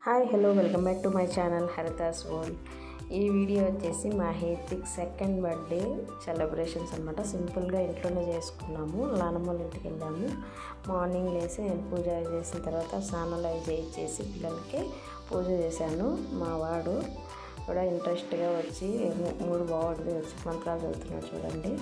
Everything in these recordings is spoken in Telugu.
Hi hello welcome back to my channel Haritha's world. ఈ వీడియో వచ్చేసి మా హేతిక్ సెకండ్ బర్త్డే సెలబ్రేషన్స్ అనమాట. సింపుల్గా ఇంట్లోనే చేసుకున్నాము. నానమ్మ వాళ్ళ ఇంటికి వెళ్ళాము. మార్నింగ్ లేసి నేను పూజ చేసిన తర్వాత స్నానాలు అవి చేయించేసి పిల్లలకి పూజ చేశాను. మా వాడు కూడా ఇంట్రెస్ట్గా వచ్చి మూడు బాగుంది వచ్చి మంత్రాలు చదువుతున్నాడు చూడండి.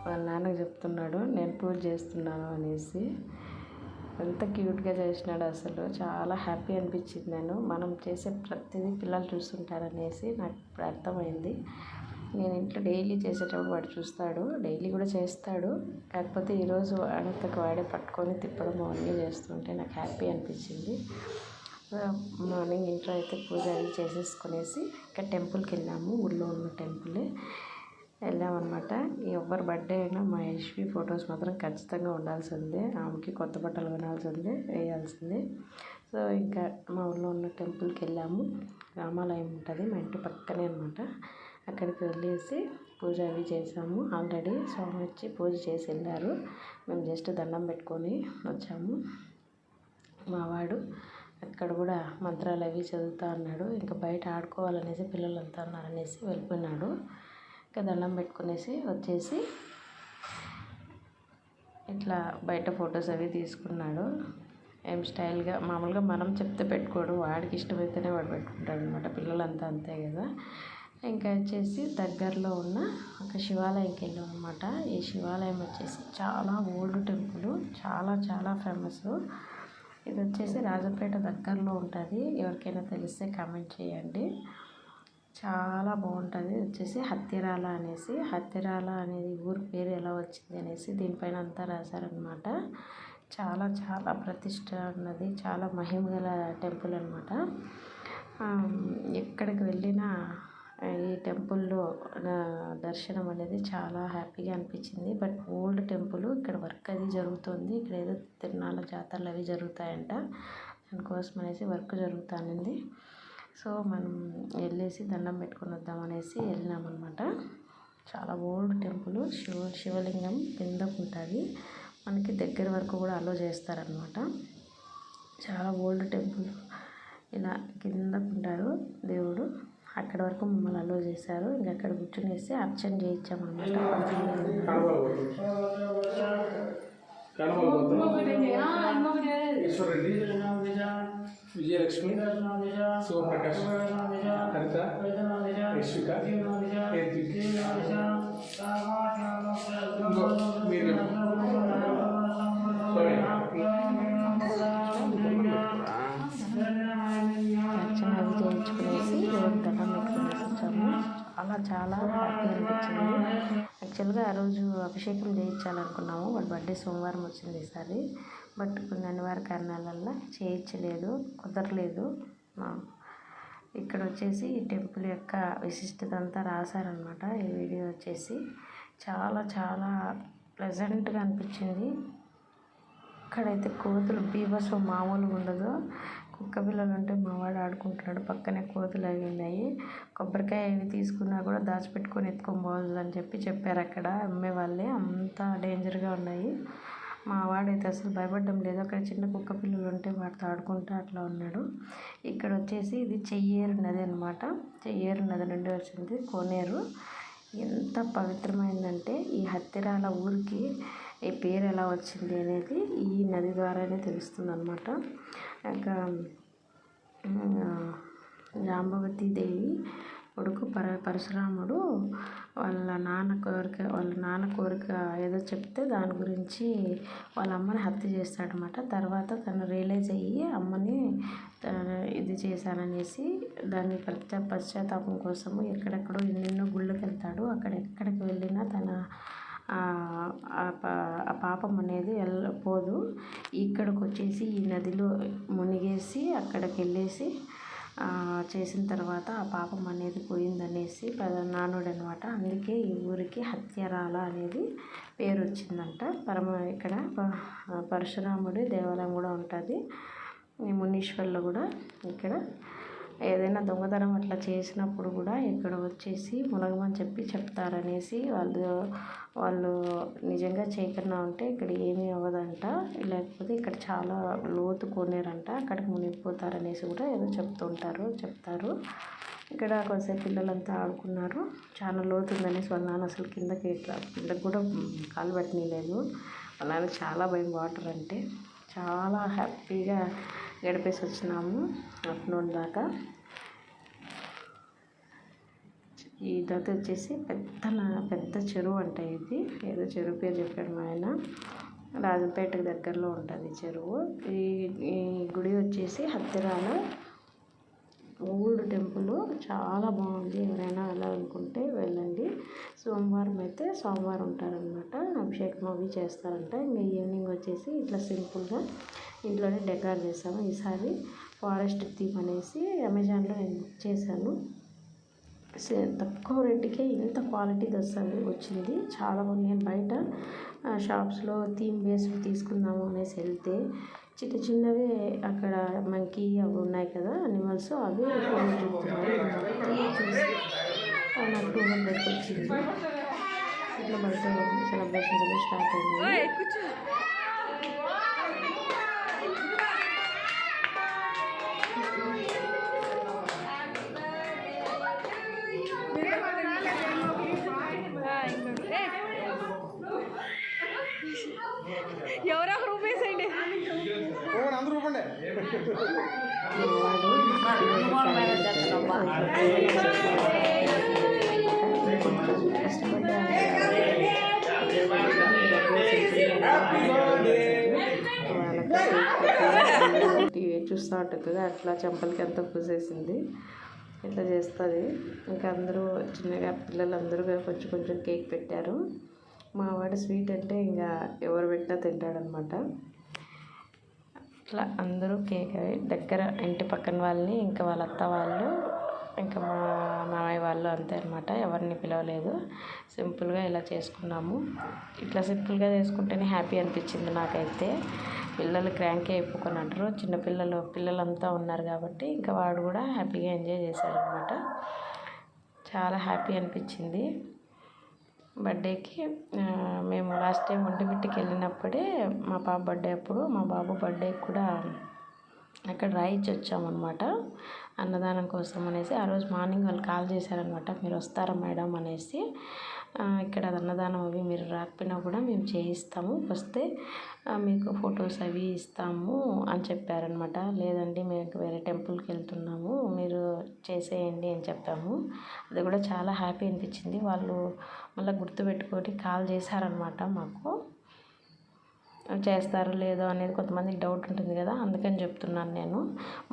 వాళ్ళ నాన్నకు చెప్తున్నాడు నేను పూజ చేస్తున్నాను అనేసి. ఎంత క్యూట్గా చేసినాడు, అసలు చాలా హ్యాపీ అనిపించింది. మనం చేసే ప్రతిదీ పిల్లలు చూస్తుంటారనేసి నాకు ఇప్పుడు అర్థమైంది. నేను ఇంట్లో డైలీ చేసేటప్పుడు వాడు చూస్తాడు, డైలీ కూడా చేస్తాడు. కాకపోతే ఈరోజు వాడంతకు వాడే పట్టుకొని తిప్పడం అవన్నీ చేస్తుంటే నాకు హ్యాపీ అనిపించింది. మార్నింగ్ ఇంట్లో అయితే పూజ అవి చేసేసుకునేసి ఇంకా టెంపుల్కి వెళ్ళాము. ఊళ్ళో ఉన్న టెంపులే వెళ్ళామన్నమాట. ఎవరి బర్త్డే అయినా మా యశ్వి ఫొటోస్ మాత్రం ఖచ్చితంగా ఉండాల్సిందే. ఆమెకి కొత్త బట్టలు కొనాల్సిందే, వేయాల్సిందే. సో ఇంకా మా ఊళ్ళో ఉన్న టెంపుల్కి వెళ్ళాము. రామాలయం ఉంటుంది మా ఇంటి పక్కనే అనమాట. అక్కడికి వెళ్ళేసి పూజ అవి చేసాము. ఆల్రెడీ స్వామి వచ్చి పూజ చేసి వెళ్ళారు. మేము జస్ట్ దండం పెట్టుకొని వచ్చాము. మావాడు అక్కడ కూడా మంత్రాలు అవి చదువుతూ ఉన్నాడు. ఇంకా బయట ఆడుకోవాలనేసి పిల్లలంతా ఉన్నారనేసి వెళ్ళిపోయినాడు. ఇంకా దండం పెట్టుకునేసి వచ్చేసి ఇట్లా బయట ఫొటోస్ అవి తీసుకున్నాడు. ఏం స్టైల్గా మామూలుగా మనం చెప్తే పెట్టుకోడు, వాడికి ఇష్టమైతేనే వాడు పెట్టుకుంటాడు అనమాట. పిల్లలంతా అంతే కదా. ఇంకా వచ్చేసి దగ్గరలో ఉన్న ఒక శివాలయంకి వెళ్ళాం అనమాట. ఈ శివాలయం వచ్చేసి చాలా ఓల్డ్ టెంపుల్, చాలా చాలా ఫేమస్. ఇది వచ్చేసి రాజంపేట దగ్గరలో ఉంటుంది. ఎవరికైనా తెలిస్తే కామెంట్ చేయండి. చాలా బాగుంటుంది. వచ్చేసి హత్తిరాల అనేసి, హత్తిరాల అనేది ఊరి పేరు ఎలా వచ్చింది అనేసి దీనిపైన అంతా రాశారనమాట. చాలా చాలా ప్రతిష్ట ఉన్నది, చాలా మహిమ గల టెంపుల్ అనమాట. ఎక్కడికి వెళ్ళినా ఈ టెంపుల్లో దర్శనం అనేది చాలా హ్యాపీగా అనిపించింది. బట్ ఓల్డ్ టెంపుల్, ఇక్కడ వర్క్ అది జరుగుతుంది. ఇక్కడ ఏదో తిరునాళ్ళ జాతరలు అవి జరుగుతాయంట, దానికోసం అనేసి వర్క్ జరుగుతుంది. సో మనం వెళ్ళేసి దండం పెట్టుకొని వద్దాం అనేసి వెళ్ళినామన్నమాట. చాలా ఓల్డ్ టెంపుల్. శివలింగం కిందకు ఉంటుంది. మనకి దగ్గర వరకు కూడా అలో చేస్తారనమాట. చాలా ఓల్డ్ టెంపుల్. ఇలా కిందకు ఉంటారు దేవుడు. అక్కడ వరకు మమ్మల్ని అలో చేశారు. ఇంకా అక్కడ కూర్చునేసి అర్చన చేయించామన్నమాట. విజయలక్ష్మి, శివప్రకాష్, హరిత, యశ్విక, మీరు అర్చన అవి చేయించుకునేసి దేవుడికి దండం పెట్టుకునేసి వచ్చాము. చాలా హ్యాపీ అనిపించింది. యాక్చువల్గా ఆ రోజు అభిషేకం చేయించాలనుకున్నాము. వాడి బర్త్డే సోమవారం వచ్చింది ఈసారి. బట్ కొన్ని అనివార్య కారణాల వల్ల చేయించలేదు, కుదరలేదు. ఇక్కడ వచ్చేసి ఈ టెంపుల్ యొక్క విశిష్టత అంతా రాశారనమాట. ఈ వీడియో వచ్చేసి చాలా చాలా ప్లెజెంట్గా అనిపించింది. ఇక్కడైతే కోతులు బీభత్సం మామూలుగా ఉండదు. కుక్క పిల్లలు ఉంటే మావాడు ఆడుకుంటున్నాడు, పక్కనే కోతులు అవి ఉన్నాయి. కొబ్బరికాయ అవి తీసుకున్నా కూడా దాచిపెట్టుకొని ఎత్తుకొని పోవద్దు అని చెప్పారు అక్కడ అమ్మే వాళ్ళే. అంత డేంజర్గా ఉన్నాయి. మా వాడైతే అసలు భయపడడం లేదు. అక్కడ చిన్న కుక్క పిల్లలు ఉంటే వాటితో ఆడుకుంటూ అట్లా ఉన్నాడు. ఇక్కడ వచ్చేసి ఇది చెయ్యేరు నది అనమాట. చెయ్యేరు నది నుండి వచ్చింది కోనేరు. ఎంత పవిత్రమైందంటే ఈ హత్తిరాల ఊరికి ఈ పేరు ఎలా వచ్చింది అనేది ఈ నది ద్వారానే తెలుస్తుంది అనమాట. ఇంకా జాంబవతి దేవి కొడుకు పరశురాముడు వాళ్ళ నాన్న కోరిక ఏదో చెప్తే దాని గురించి వాళ్ళ అమ్మని హత్య చేస్తాడనమాట. తర్వాత తను రియలైజ్ అయ్యి అమ్మని ఇది చేశాననేసి దాని పశ్చాత్తాపం కోసము ఎక్కడెక్కడో ఎన్నెన్నో గుళ్ళకి వెళ్తాడు. ఎక్కడికి వెళ్ళినా తన ఆ పాపం అనేది పోదు. ఇక్కడికి వచ్చేసి ఈ నదిలో మునిగేసి అక్కడికి వెళ్ళేసి చేసిన తర్వాత ఆ పాపం అనేది పోయిందనేసి నానుడు అనమాట. అందుకే ఈ ఊరికి హత్యరాల అనేది పేరు వచ్చిందంట. ఇక్కడ పరశురాముడి దేవాలయం కూడా ఉంటుంది. మునీశ్వర్లో కూడా ఇక్కడ ఏదైనా దొంగతనం అట్లా చేసినప్పుడు కూడా ఇక్కడ వచ్చేసి మునగమని చెప్తారనేసి వాళ్ళు నిజంగా చేయకుండా ఉంటే ఇక్కడ ఏమీ అవ్వదంట. లేకపోతే ఇక్కడ చాలా లోతు కొనేరంట, అక్కడికి మునిగిపోతారనేసి కూడా ఏదో చెప్తారు. ఇక్కడ కొంతసేపు పిల్లలంతా ఆడుకున్నారు. చాలా లోతు ఉందనేసి వాళ్ళ నాన్న అసలు కిందకి కూడా కాలు పెట్టనీయలేదు. వాళ్ళ నాన్న చాలా భయం వాటర్ అంటే. చాలా హ్యాపీగా గడిపేసి వచ్చినాము ఆఫ్టర్నూన్ దాకా. ఇదైతే వచ్చేసి పెద్ద చెరువు అంట. ఇది ఏదో చెరువు పేరు చెప్పాడు మా ఆయన. రాజంపేటకు దగ్గరలో ఉంటుంది చెరువు. ఈ గుడి వచ్చేసి హత్తిరాల ఓల్డ్ టెంపుల్. చాలా బాగుంది. ఎవరైనా వెళ్ళాలనుకుంటే వెళ్ళండి. సోమవారం ఉంటారనమాట. అభిషేకం అవి చేస్తారంట. ఇంకా ఈవినింగ్ వచ్చేసి ఇట్లా సింపుల్గా ఇంట్లోనే డెకరేట్ చేస్తాము. ఈసారి ఫారెస్ట్ థీమ్ అనేసి అమెజాన్లో నేను బుక్ చేశాను. తక్కువ రేటుకే ఇంత క్వాలిటీ వచ్చింది. చాలా బాగుంది. నేను బయట షాప్స్లో థీమ్ బేస్ తీసుకుందాము అనేసి వెళ్తే చిన్నవి అక్కడ మంకీ అవి ఉన్నాయి కదా అనిమల్స్, అవి చూస్తున్నారు. చూసి నాకు 200 వచ్చింది. ఇట్లా బయట సెలబ్రేషన్స్ అవి స్టార్ట్ అయింది. ఎవరో రూపీస్ అండి అందరూ చూస్తూ ఉంటుంది కదా, అట్లా చెంపలకి ఎంతో పూసేసింది. ఇట్లా చేస్తుంది. ఇంకా అందరూ చిన్నగా పిల్లలందరూ కొంచెం కేక్ పెట్టారు. మా వాడు స్వీట్ అంటే ఇంకా ఎవరు పెట్టినా తింటాడనమాట. అట్లా అందరూ కేక్ దగ్గర ఇంటి పక్కన వాళ్ళని, ఇంకా వాళ్ళ అత్త వాళ్ళు, ఇంకా మా మామయ్య వాళ్ళు అంతే అనమాట. ఎవరిని పిలవలేదు. సింపుల్గా ఇలా చేసుకున్నాము. ఇట్లా సింపుల్గా చేసుకుంటేనే హ్యాపీ అనిపించింది నాకైతే. పిల్లలు క్రాంకీ అయిపోకొని అంటారు. పిల్లలంతా ఉన్నారు కాబట్టి ఇంకా వాడు కూడా హ్యాపీగా ఎంజాయ్ చేశాడనమాట. చాలా హ్యాపీ అనిపించింది. బర్త్డేకి మేము లాస్ట్ టైం ఒంటిమిట్టకి వెళ్ళినప్పుడే మా పాప బర్త్డే అప్పుడు మా బాబు బర్త్డేకి కూడా అక్కడ రాయిచ్చి వచ్చామన్నమాట అన్నదానం కోసం అనేసి. ఆ రోజు మార్నింగ్ వాళ్ళు కాల్ చేశారనమాట, మీరు వస్తారా మేడం అనేసి. ఇక్కడ అన్నదానం అవి మీరు రాకపోయినా కూడా మేము చేయిస్తాము, వస్తే మీకు ఫొటోస్ అవి ఇస్తాము అని చెప్పారనమాట. లేదండి మేము వేరే టెంపుల్కి వెళ్తున్నాము, మీరు చేసేయండి అని చెప్పాము. అది కూడా చాలా హ్యాపీ అనిపించింది. వాళ్ళు మళ్ళీ గుర్తుపెట్టుకొని కాల్ చేశారనమాట మాకు. చేస్తారో లేదో అనేది కొంతమందికి డౌట్ ఉంటుంది కదా, అందుకని చెప్తున్నాను నేను.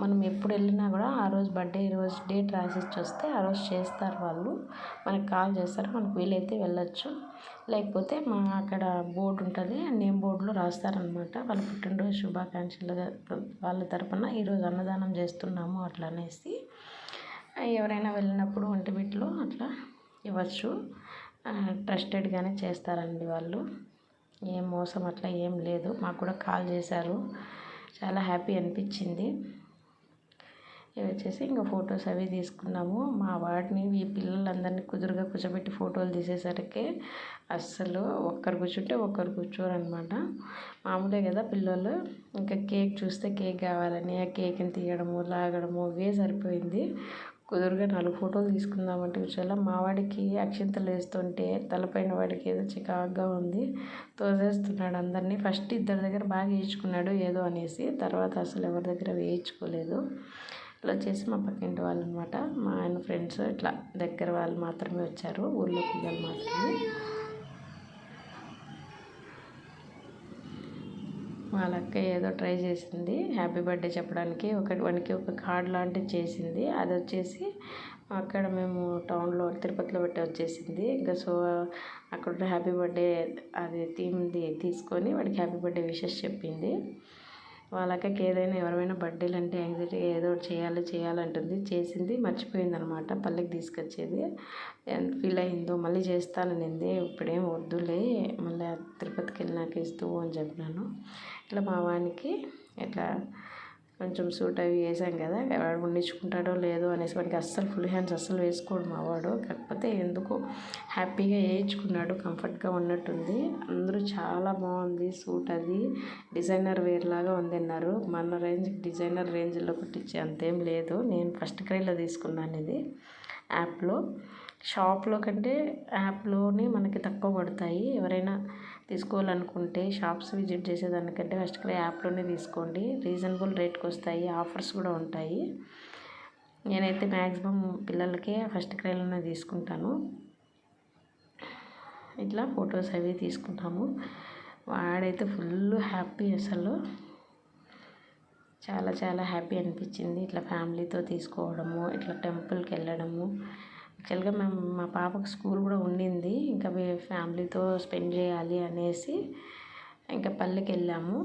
మనం ఎప్పుడు వెళ్ళినా కూడా ఆ రోజు బర్త్డే ఈరోజు డేట్ రాసిచ్చి వస్తే ఆ రోజు చేస్తారు వాళ్ళు. మనకి కాల్ చేస్తారు, మనకు వీలైతే వెళ్ళొచ్చు. లేకపోతే మా అక్కడ బోర్డు ఉంటుంది, నేమ్ బోర్డులో రాస్తారనమాట వాళ్ళ పుట్టినరోజు శుభాకాంక్షలు వాళ్ళ తరపున ఈరోజు అన్నదానం చేస్తున్నాము అట్లా అనేసి. ఎవరైనా వెళ్ళినప్పుడు ఒంటిమిట్టలో అట్లా ఇవ్వచ్చు. ట్రస్టెడ్గానే చేస్తారండి వాళ్ళు. ఏం మోసం అట్లా ఏం లేదు. మాకు కూడా కాల్ చేశారు. చాలా హ్యాపీ అనిపించింది. ఇవి వచ్చేసి ఇంకా ఫొటోస్ అవి తీసుకున్నాము. మా వాడిని ఈ పిల్లలందరినీ కుదురుగా కూర్చోబెట్టి ఫోటోలు తీసేసరికి అస్సలు ఒక్కరు కూర్చుంటే ఒక్కరు కూర్చోరనమాట. మామూలే కదా పిల్లలు. ఇంకా కేక్ చూస్తే కేక్ కావాలని ఆ కేక్ని తీయడము లాగడము ఇవే సరిపోయింది. కుదురుగా 4 ఫోటోలు తీసుకుందామంటే కూర్చోాల. మా వాడికి అక్షింతలు వేస్తుంటే తలపైన వాడికి ఏదో చికాగ్గా ఉంది, తోసేస్తున్నాడు అందరినీ. ఫస్ట్ ఇద్దరి దగ్గర బాగా వేయించుకున్నాడు ఏదో అనేసి, తర్వాత అసలు ఎవరి దగ్గర వేయించుకోలేదు. ఇలా వచ్చేసి మా పక్కింటి వాళ్ళు అనమాట, మా ఆయన ఫ్రెండ్స్, ఇట్లా దగ్గర వాళ్ళు మాత్రమే వచ్చారు, ఊళ్ళో పిల్లలు మాత్రమే. వాళ్ళ అక్క ఏదో ట్రై చేసింది హ్యాపీ బర్త్డే చెప్పడానికి. వానికి ఒక కార్డ్ లాంటిది చేసింది. అది వచ్చేసి అక్కడ మేము టౌన్లో తిరుపతిలో పెట్టి వచ్చేసింది. ఇంకా సో అక్కడ హ్యాపీ బర్త్డే అది థీమ్ది తీసుకొని వాడికి హ్యాపీ బర్త్డే విషెస్ చెప్పింది. వాళ్ళకి ఏదైనా ఎవరైనా బర్త్డేలు అంటే యాంగ్జైటీ ఏదో ఒకటి చేయాలంటుంది. చేసింది, మర్చిపోయింది అనమాట పల్లెకి తీసుకొచ్చేది. ఎంత ఫీల్ అయిందో. మళ్ళీ చేస్తాననింది. ఇప్పుడేం వద్దులే, మళ్ళీ తిరుపతికి వెళ్ళినాక ఇస్తువు అని చెప్పినాను. ఇట్లా మా వానికి ఇట్లా కొంచెం సూట్ అవి వేసాం కదా, వాడు వండించుకుంటాడో లేదో అనేసి వాడికి అస్సలు ఫుల్ హ్యాండ్స్ అస్సలు వేసుకోడు మా వాడు. కాకపోతే ఎందుకో హ్యాపీగా వేయించుకున్నాడు, కంఫర్ట్గా ఉన్నట్టుంది. అందరూ చాలా బాగుంది సూట్, అది డిజైనర్ వేర్ లాగా ఉంది అన్నారు. మన డిజైనర్ రేంజ్లో కుట్టించే అంతేం లేదు. నేను ఫస్ట్ క్రైలో తీసుకున్నాను ఇది యాప్లో. షాప్లో కంటే యాప్లోనే మనకి తక్కువ పడతాయి. ఎవరైనా తీసుకోవాలనుకుంటే షాప్స్ విజిట్ చేసేదానికంటే ఫస్ట్ క్రై యాప్లోనే తీసుకోండి. రీజనబుల్ రేట్కి వస్తాయి, ఆఫర్స్ కూడా ఉంటాయి. నేనైతే మ్యాక్సిమం పిల్లలకే ఫస్ట్ క్రైలోనే తీసుకుంటాను. ఇట్లా ఫొటోస్ అవి తీసుకుంటాము. వాడైతే ఫుల్ హ్యాపీ, అసలు చాలా చాలా హ్యాపీ అనిపించింది. ఇట్లా ఫ్యామిలీతో తీసుకోవడము, ఇట్లా టెంపుల్కి వెళ్ళడము. యాక్చువల్గా మా పాపకు స్కూల్ కూడా ఉండింది, ఇంకా ఫ్యామిలీతో స్పెండ్ చేయాలి అనేసి ఇంకా పల్లెకి వెళ్ళాము.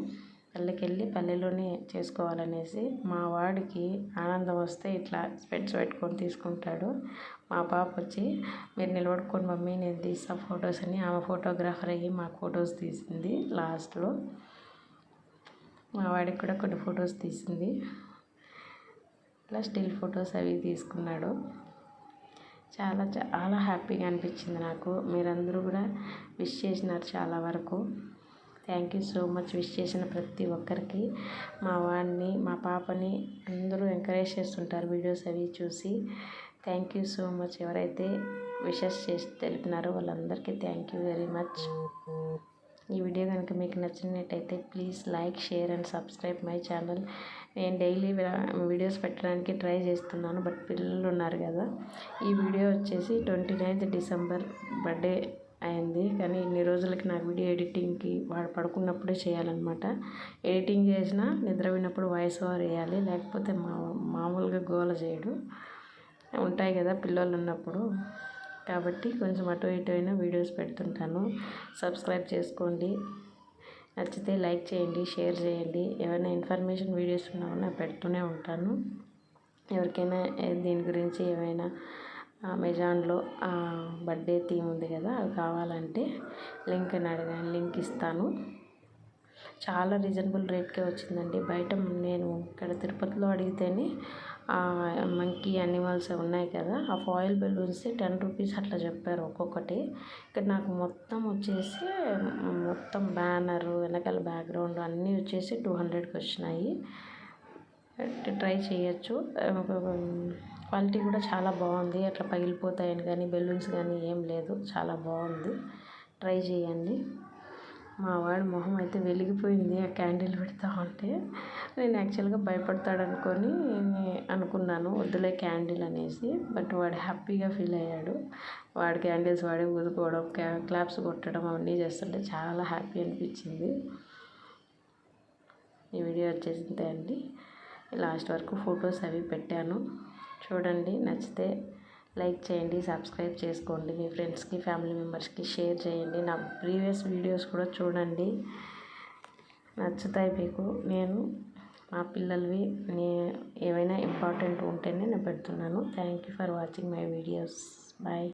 పల్లెకి వెళ్ళి పల్లెలోనే చేసుకోవాలనేసి. మా వాడికి ఆనందం వస్తే ఇట్లా స్పెట్స్ పెట్టుకొని తీసుకుంటాడు. మా పాప వచ్చి మీరు నిలబడుకొని మమ్మీ నేను తీస్తా ఫొటోస్ అని ఆమె ఫోటోగ్రాఫర్ అయ్యి మాకు ఫొటోస్ తీసింది. లాస్ట్లో మా వాడికి కూడా కొన్ని ఫొటోస్ తీసింది. ఇట్లా స్టిల్ ఫొటోస్ అవి తీసుకున్నాడు. చాలా చాలా హ్యాపీగా అనిపించింది నాకు. మీరందరూ కూడా విష్ చేసినారు చాలా వరకు. Thank you so much. Wish చేసిన ప్రతి ఒక్కరికి, మా వాడిని మా పాపని అందరూ ఎంకరేజ్ చేస్తుంటారు వీడియోస్ అవి చూసి. Thank you so much. ఎవరైతే విషెస్ చేసి తెలిపినారో వాళ్ళందరికీ థ్యాంక్ యూ వెరీ మచ్. ఈ వీడియో కనుక మీకు నచ్చినట్టయితే please like, share and subscribe my channel. నేను డైలీ వీడియోస్ పెట్టడానికి ట్రై చేస్తున్నాను, బట్ పిల్లలు ఉన్నారు కదా. ఈ వీడియో వచ్చేసి 29th డిసెంబర్ బర్త్డే అయింది, కానీ ఇన్ని రోజులకి నాకు వీడియో ఎడిటింగ్కి వాడు పడుకున్నప్పుడే చేయాలన్నమాట. ఎడిటింగ్ చేసినా నిద్రపోయినప్పుడు వాయిస్ ఓవర్ వేయాలి, లేకపోతే మామూలుగా గోల చేయడు. ఉంటాయి కదా పిల్లలు ఉన్నప్పుడు, కాబట్టి కొంచెం అటు ఇటు అయినా వీడియోస్ పెడుతుంటాను. సబ్స్క్రైబ్ చేసుకోండి. నచ్చితే లైక్ చేయండి, షేర్ చేయండి. ఏమైనా ఇన్ఫర్మేషన్ వీడియోస్ ఉన్నామన్నా పెడుతూనే ఉంటాను. ఎవరికైనా దీని గురించి ఏమైనా అమెజాన్లో బర్త్డే థీమ్ ఉంది కదా, అవి కావాలంటే లింక్ అని అడగండి, లింక్ ఇస్తాను. చాలా రీజనబుల్ రేట్కే వచ్చిందండి. బయట నేను ఇక్కడ తిరుపతిలో అడిగితేనే మంకీ యానిమల్స్ ఉన్నాయి కదా, ఆ ఫాయిల్ బెలూన్స్ 10 రూపీస్ అట్లా చెప్పారు ఒక్కొక్కటి. ఇక్కడ నాకు మొత్తం వచ్చేసి మొత్తం బ్యానరు, వెనకాల బ్యాక్గ్రౌండ్ అన్నీ వచ్చేసి 200కి వచ్చినాయి. ట్రై చేయొచ్చు. క్వాలిటీ కూడా చాలా బాగుంది. అట్లా పగిలిపోతాయని కానీ బెలూన్స్ కానీ ఏం లేదు, చాలా బాగుంది. ట్రై చేయండి. మా వాడి మొహం అయితే వెలిగిపోయింది ఆ క్యాండిల్ పెడతా ఉంటే. నేను యాక్చువల్గా అనుకున్నాను వద్దులే క్యాండిల్ అనేసి, బట్ వాడు హ్యాపీగా ఫీల్ అయ్యాడు. వాడి క్యాండిల్స్ వాడే ఊదుకోవడం, క్లాప్స్ కొట్టడం అవన్నీ చేస్తుంటే చాలా హ్యాపీ అనిపించింది. ఈ వీడియో వచ్చేసిందే అండి. లాస్ట్ వరకు ఫొటోస్ అవి పెట్టాను, చూడండి. నచ్చితే లైక్ చేయండి, సబ్స్క్రైబ్ చేసుకోండి. మీ ఫ్రెండ్స్కి, ఫ్యామిలీ మెంబర్స్కి షేర్ చేయండి. నా ప్రీవియస్ వీడియోస్ కూడా చూడండి, నచ్చుతాయి మీకు. నేను మా పిల్లలవి ఏవైనా ఇంపార్టెంట్ ఉంటేనే నేను పెడుతున్నాను. Thank you for watching my videos. Bye.